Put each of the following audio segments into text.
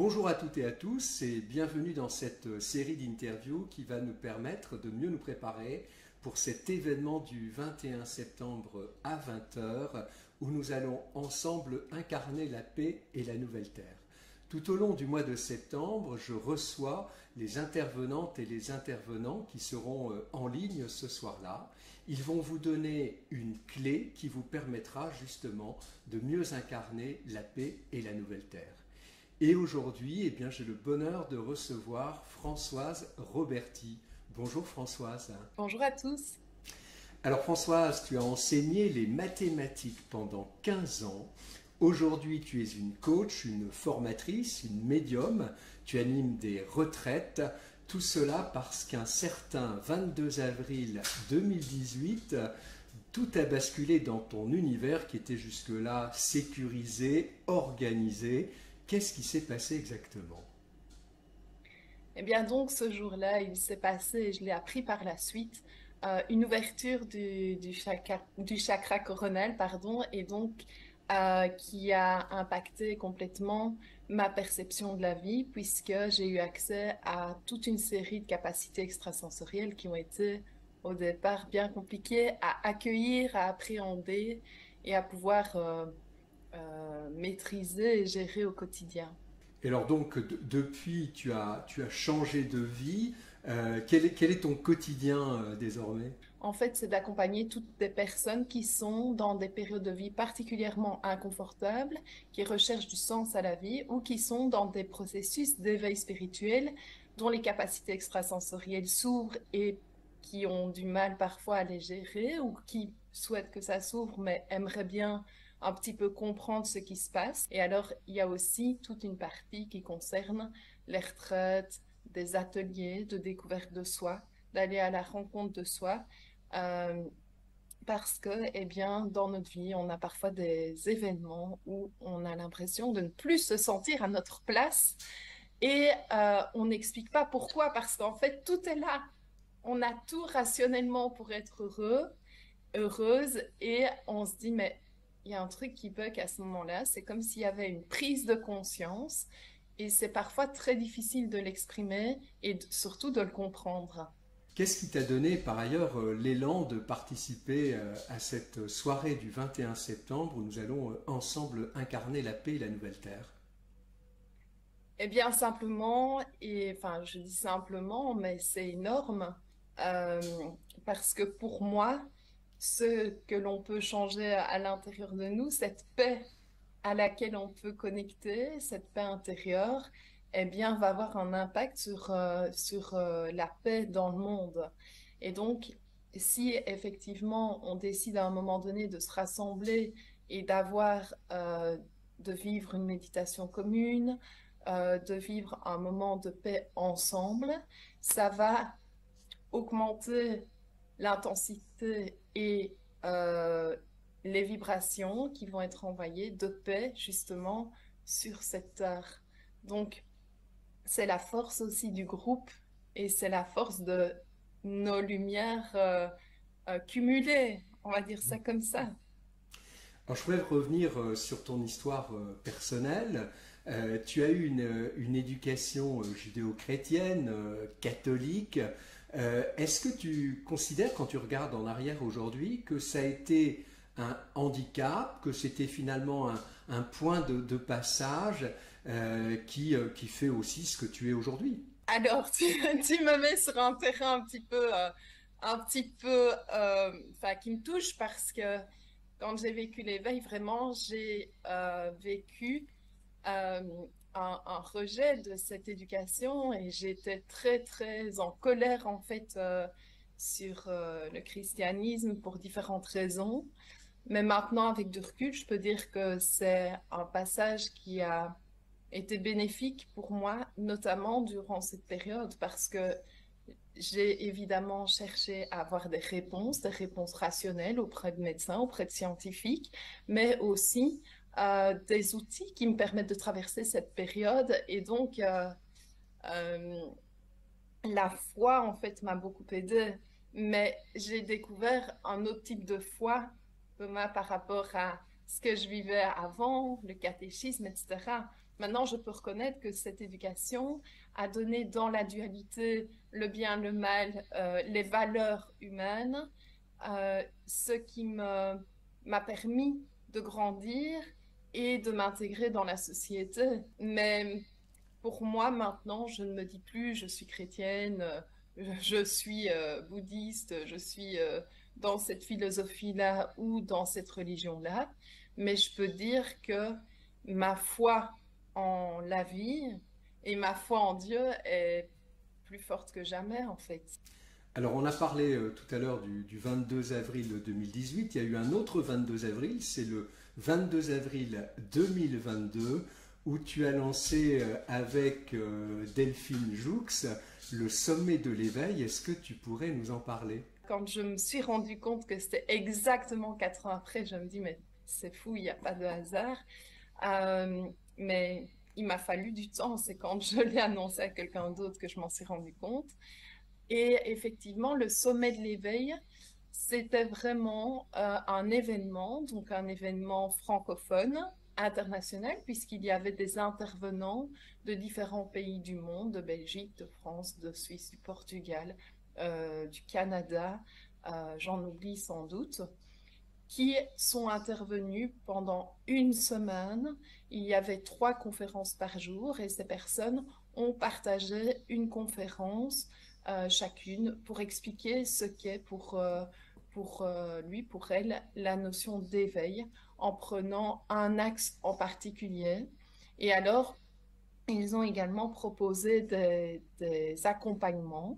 Bonjour à toutes et à tous et bienvenue dans cette série d'interviews qui va nous permettre de mieux nous préparer pour cet événement du 21 septembre à 20 heures où nous allons ensemble incarner la paix et la nouvelle terre. Tout au long du mois de septembre, je reçois les intervenantes et les intervenants qui seront en ligne ce soir-là. Ils vont vous donner une clé qui vous permettra justement de mieux incarner la paix et la nouvelle terre. Et aujourd'hui, j'ai le bonheur de recevoir Françoise Roberti. Bonjour Françoise. Bonjour à tous. Alors Françoise, tu as enseigné les mathématiques pendant 15 ans. Aujourd'hui, tu es une coach, une formatrice, une médium. Tu animes des retraites. Tout cela parce qu'un certain 22 avril 2018, tout a basculé dans ton univers qui était jusque-là sécurisé, organisé. Qu'est-ce qui s'est passé exactement? Eh bien donc ce jour-là, il s'est passé, et je l'ai appris par la suite, une ouverture du chakra coronal, pardon, et donc qui a impacté complètement ma perception de la vie, puisque j'ai eu accès à toute une série de capacités extrasensorielles qui ont été au départ bien compliquées à accueillir, à appréhender et à pouvoir maîtriser et gérer au quotidien. Et alors donc, depuis, tu as changé de vie. Quel est ton quotidien désormais? En fait, c'est d'accompagner toutes les personnes qui sont dans des périodes de vie particulièrement inconfortables, qui recherchent du sens à la vie ou qui sont dans des processus d'éveil spirituel dont les capacités extrasensorielles s'ouvrent et qui ont du mal parfois à les gérer ou qui souhaitent que ça s'ouvre mais aimeraient bien un petit peu comprendre ce qui se passe. Et alors, il y a aussi toute une partie qui concerne les retraites, des ateliers de découverte de soi, d'aller à la rencontre de soi euh, parce que, eh bien, dans notre vie, on a parfois des événements où on a l'impression de ne plus se sentir à notre place et on n'explique pas pourquoi, parce qu'en fait, tout est là. On a tout rationnellement pour être heureux, heureuse, et on se dit, mais il y a un truc qui bug à ce moment-là. C'est comme s'il y avait une prise de conscience et c'est parfois très difficile de l'exprimer et surtout de le comprendre. Qu'est-ce qui t'a donné par ailleurs l'élan de participer à cette soirée du 21 septembre où nous allons ensemble incarner la paix et la nouvelle terre? Eh bien, simplement, et enfin, je dis simplement, mais c'est énorme, euh, parce que pour moi, ce que l'on peut changer à l'intérieur de nous, cette paix à laquelle on peut connecter, cette paix intérieure, eh bien, va avoir un impact sur la paix dans le monde. Et donc, si effectivement on décide à un moment donné de se rassembler et de vivre une méditation commune, de vivre un moment de paix ensemble, ça va augmenter l'intensité et les vibrations qui vont être envoyées de paix justement sur cette terre. Donc, c'est la force aussi du groupe et c'est la force de nos lumières cumulées, on va dire ça comme ça. Alors je voudrais revenir sur ton histoire personnelle. Tu as eu une éducation judéo-chrétienne, catholique. Est-ce que tu considères, quand tu regardes en arrière aujourd'hui, que ça a été un handicap, que c'était finalement un point de passage qui fait aussi ce que tu es aujourd'hui? Alors, tu me mets sur un terrain enfin, qui me touche parce que quand j'ai vécu l'éveil, vraiment, j'ai vécu euh, un rejet de cette éducation et j'étais très, très en colère, en fait, sur le christianisme pour différentes raisons. Mais maintenant, avec du recul, je peux dire que c'est un passage qui a été bénéfique pour moi, notamment durant cette période, parce que j'ai évidemment cherché à avoir des réponses rationnelles auprès de médecins, auprès de scientifiques, mais aussi des outils qui me permettent de traverser cette période. Et donc, euh, la foi, en fait, m'a beaucoup aidée. Mais j'ai découvert un autre type de foi, Thomas, par rapport à ce que je vivais avant, le catéchisme, etc. Maintenant, je peux reconnaître que cette éducation a donné dans la dualité le bien, le mal, les valeurs humaines, ce qui m'a permis de grandir et de m'intégrer dans la société. Mais pour moi, maintenant, je ne me dis plus je suis chrétienne, je suis bouddhiste, je suis dans cette philosophie-là ou dans cette religion-là. Mais je peux dire que ma foi en la vie et ma foi en Dieu est plus forte que jamais, en fait. Alors, on a parlé tout à l'heure du 22 avril 2018. Il y a eu un autre 22 avril, c'est le 22 avril 2022, où tu as lancé avec Delphine Joux le sommet de l'éveil. Est-ce que tu pourrais nous en parler? Quand je me suis rendu compte que c'était exactement 4 ans après, je me dis, mais c'est fou, il n'y a pas de hasard. Euh, mais il m'a fallu du temps. C'est quand je l'ai annoncé à quelqu'un d'autre que je m'en suis rendu compte. Et effectivement, le sommet de l'éveil, c'était vraiment un événement, donc un événement francophone, international, puisqu'il y avait des intervenants de différents pays du monde, de Belgique, de France, de Suisse, du Portugal, du Canada, j'en oublie sans doute, qui sont intervenus pendant une semaine. Il y avait 3 conférences par jour et ces personnes ont partagé une conférence chacune pour expliquer ce qu'est pour lui, pour elle, la notion d'éveil en prenant un axe en particulier. Et alors, ils ont également proposé des accompagnements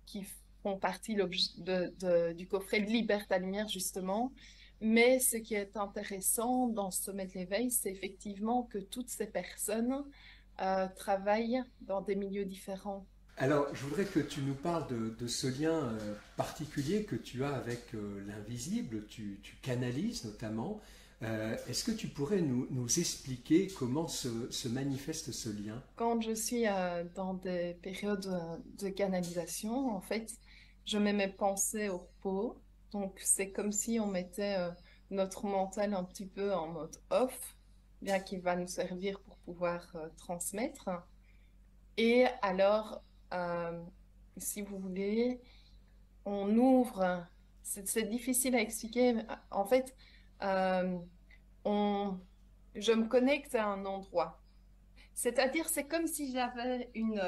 qui font partie du coffret de Liberté Lumière, justement. Mais ce qui est intéressant dans ce sommet de l'éveil, c'est effectivement que toutes ces personnes travaillent dans des milieux différents. Alors, je voudrais que tu nous parles de ce lien particulier que tu as avec l'invisible. Tu canalises notamment. Est-ce que tu pourrais nous expliquer comment se manifeste ce lien? Quand je suis dans des périodes de canalisation, en fait, je mets mes pensées au repos. Donc, c'est comme si on mettait notre mental un petit peu en mode off, bien qu'il va nous servir pour pouvoir transmettre. Et alors, euh, si vous voulez, on ouvre. C'est difficile à expliquer. Mais, en fait, euh, on, je me connecte à un endroit. C'est-à-dire, c'est comme si j'avais une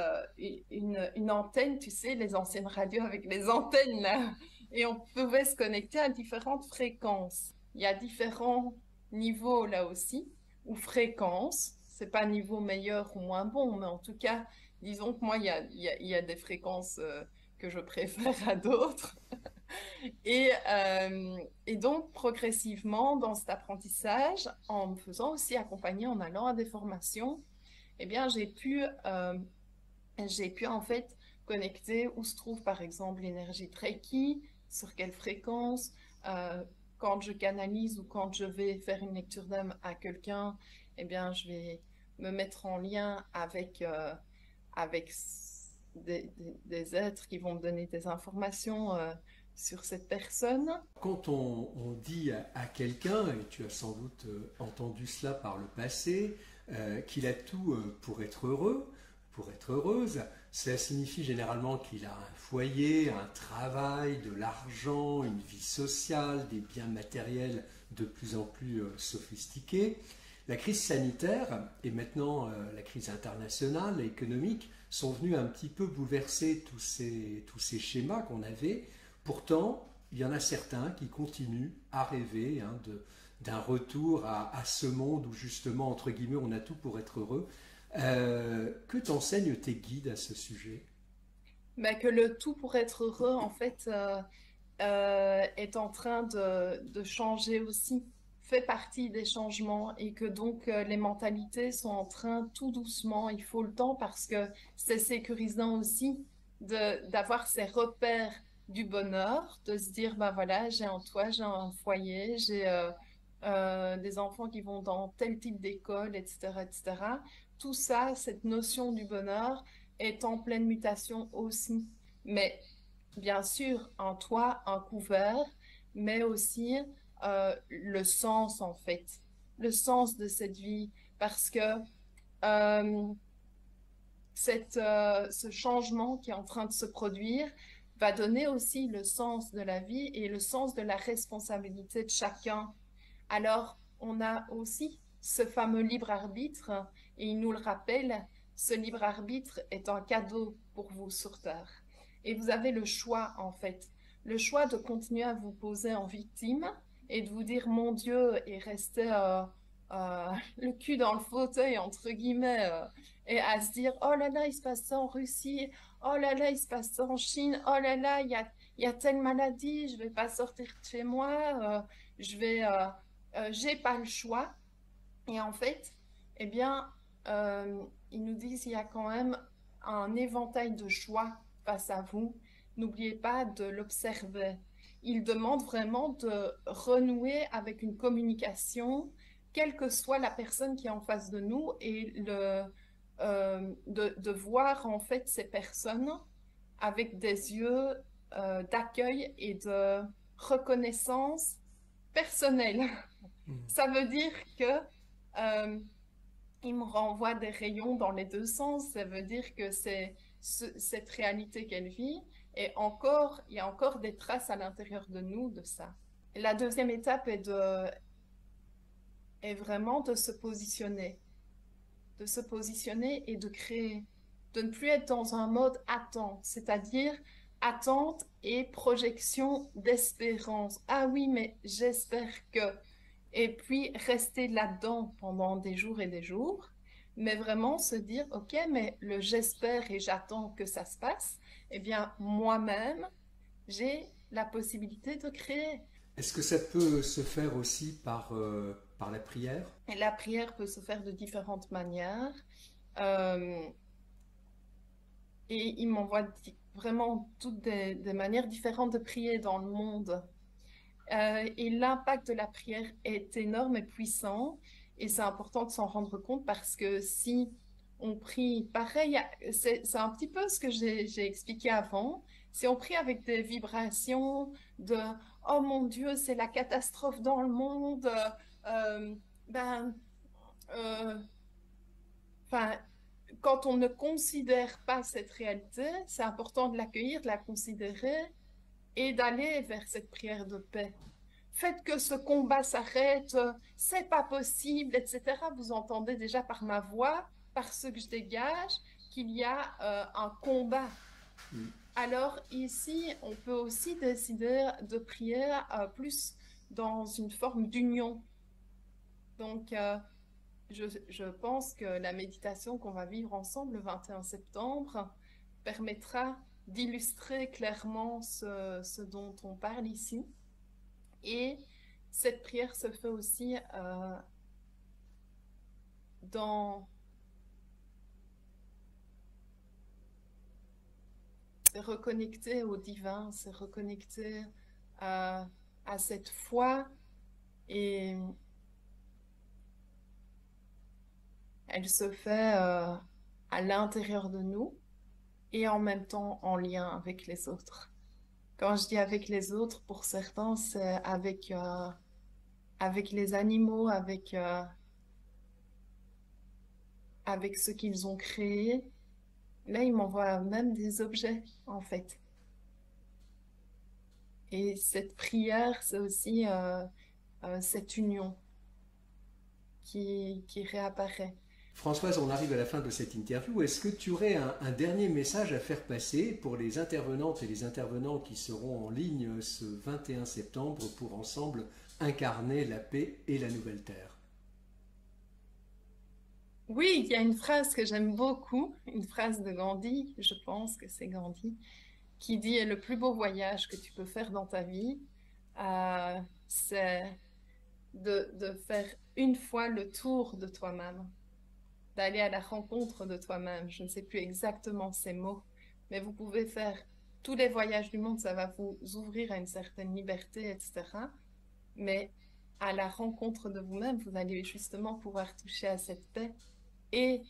antenne, tu sais, les anciennes radios avec les antennes là, et on pouvait se connecter à différentes fréquences. Il y a différents niveaux là aussi, ou fréquences. C'est pas niveau meilleur ou moins bon, mais en tout cas, disons que moi, il y a des fréquences que je préfère à d'autres. Et donc, progressivement, dans cet apprentissage, en me faisant aussi accompagner, en allant à des formations, eh bien, j'ai pu en fait connecter où se trouve par exemple l'énergie de Reiki, sur quelle fréquence, euh, quand je canalise ou quand je vais faire une lecture d'âme à quelqu'un, eh bien, je vais me mettre en lien avec des êtres qui vont me donner des informations sur cette personne. Quand on dit à quelqu'un, et tu as sans doute entendu cela par le passé, qu'il a tout pour être heureux, pour être heureuse, cela signifie généralement qu'il a un foyer, un travail, de l'argent, une vie sociale, des biens matériels de plus en plus sophistiqués. La crise sanitaire et maintenant la crise internationale, économique, sont venus un petit peu bouleverser tous ces schémas qu'on avait. Pourtant, il y en a certains qui continuent à rêver d'un retour à ce monde où justement, entre guillemets, on a tout pour être heureux. Que t'enseignent tes guides à ce sujet? Mais que le tout pour être heureux, en fait, est en train de changer aussi, fait partie des changements et que donc les mentalités sont en train tout doucement, il faut le temps parce que c'est sécurisant aussi d'avoir ces repères du bonheur, de se dire, bah voilà, j'ai un toit, j'ai un foyer, j'ai des enfants qui vont dans tel type d'école, etc., etc. Tout ça, cette notion du bonheur est en pleine mutation aussi. Mais bien sûr, un toit, un couvert, mais aussi le sens en fait, le sens de cette vie, parce que euh, ce changement qui est en train de se produire va donner aussi le sens de la vie et le sens de la responsabilité de chacun. Alors, on a aussi ce fameux libre arbitre, et il nous le rappelle, ce libre arbitre est un cadeau pour vous sur Terre. Et vous avez le choix, en fait, le choix de continuer à vous poser en victime et de vous dire, mon Dieu, et rester le cul dans le fauteuil, entre guillemets, et à se dire, oh là là, il se passe ça en Russie, oh là là, il se passe ça en Chine, oh là là, il y a telle maladie, je vais pas sortir de chez moi, je vais... j'ai pas le choix. Et en fait, eh bien, ils nous disent il y a quand même un éventail de choix face à vous. N'oubliez pas de l'observer. Ils demandent vraiment de renouer avec une communication, quelle que soit la personne qui est en face de nous, et de voir en fait ces personnes avec des yeux d'accueil et de reconnaissance personnelle. Ça veut dire que euh, il me renvoie des rayons dans les deux sens. Ça veut dire que c'est cette réalité qu'elle vit. Et encore, il y a encore des traces à l'intérieur de nous de ça. Et la deuxième étape est vraiment de se positionner et de créer, de ne plus être dans un mode attente, c'est-à-dire attente et projection d'espérance. Ah oui, mais j'espère que et puis rester là-dedans pendant des jours et des jours, mais vraiment se dire, OK, mais le j'espère et j'attends que ça se passe, eh bien, moi-même, j'ai la possibilité de créer. Est-ce que ça peut se faire aussi par la prière? Et la prière peut se faire de différentes manières. Euh, et il m'envoie vraiment toutes des manières différentes de prier dans le monde. Et l'impact de la prière est énorme et puissant. Et c'est important de s'en rendre compte parce que si on prie pareil, c'est un petit peu ce que j'ai expliqué avant. Si on prie avec des vibrations de oh mon Dieu, c'est la catastrophe dans le monde, euh, ben, euh, enfin, quand on ne considère pas cette réalité, c'est important de l'accueillir, de la considérer et d'aller vers cette prière de paix. Faites que ce combat s'arrête, c'est pas possible, etc. Vous entendez déjà par ma voix, par ce que je dégage, qu'il y a un combat. Alors ici, on peut aussi décider de prier plus dans une forme d'union. Donc, je pense que la méditation qu'on va vivre ensemble le 21 septembre permettra d'illustrer clairement ce dont on parle ici. Et cette prière se fait aussi dans c'est reconnecter au divin, c'est reconnecter à, à cette foi et elle se fait à l'intérieur de nous et en même temps en lien avec les autres. Quand je dis avec les autres, pour certains, c'est avec les animaux, avec ce qu'ils ont créé. Là, ils m'envoient même des objets, en fait. Et cette prière, c'est aussi cette union qui réapparaît. Françoise, on arrive à la fin de cette interview. Est-ce que tu aurais un dernier message à faire passer pour les intervenantes et les intervenants qui seront en ligne ce 21 septembre pour ensemble incarner la paix et la nouvelle terre? Oui, il y a une phrase que j'aime beaucoup, une phrase de Gandhi, je pense que c'est Gandhi, qui dit le plus beau voyage que tu peux faire dans ta vie, c'est de faire une fois le tour de toi-même, d'aller à la rencontre de toi-même. Je ne sais plus exactement ces mots, mais vous pouvez faire tous les voyages du monde, ça va vous ouvrir à une certaine liberté, etc. Mais à la rencontre de vous-même, vous allez justement pouvoir toucher à cette paix et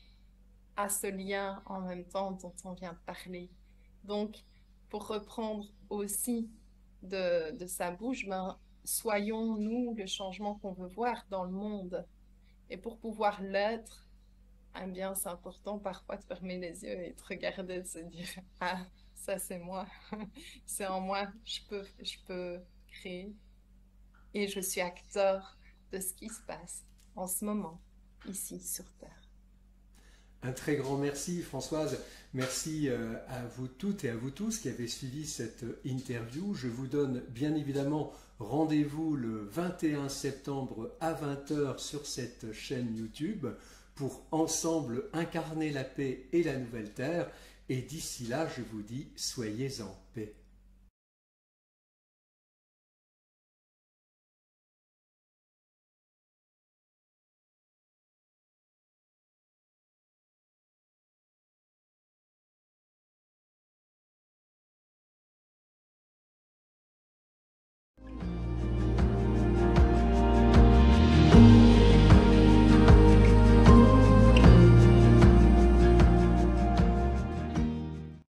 à ce lien en même temps dont on vient de parler. Donc, pour reprendre aussi de sa bouche, ben, soyons nous le changement qu'on veut voir dans le monde. Et pour pouvoir l'être, eh bien, c'est important parfois de fermer les yeux et de regarder, de se dire, ah, ça c'est moi, c'est en moi, je peux créer et je suis acteur de ce qui se passe en ce moment, ici sur Terre. Un très grand merci Françoise, merci à vous toutes et à vous tous qui avez suivi cette interview. Je vous donne bien évidemment rendez-vous le 21 septembre à 20 heures sur cette chaîne YouTube pour ensemble incarner la paix et la nouvelle terre. Et d'ici là, je vous dis, soyez en paix.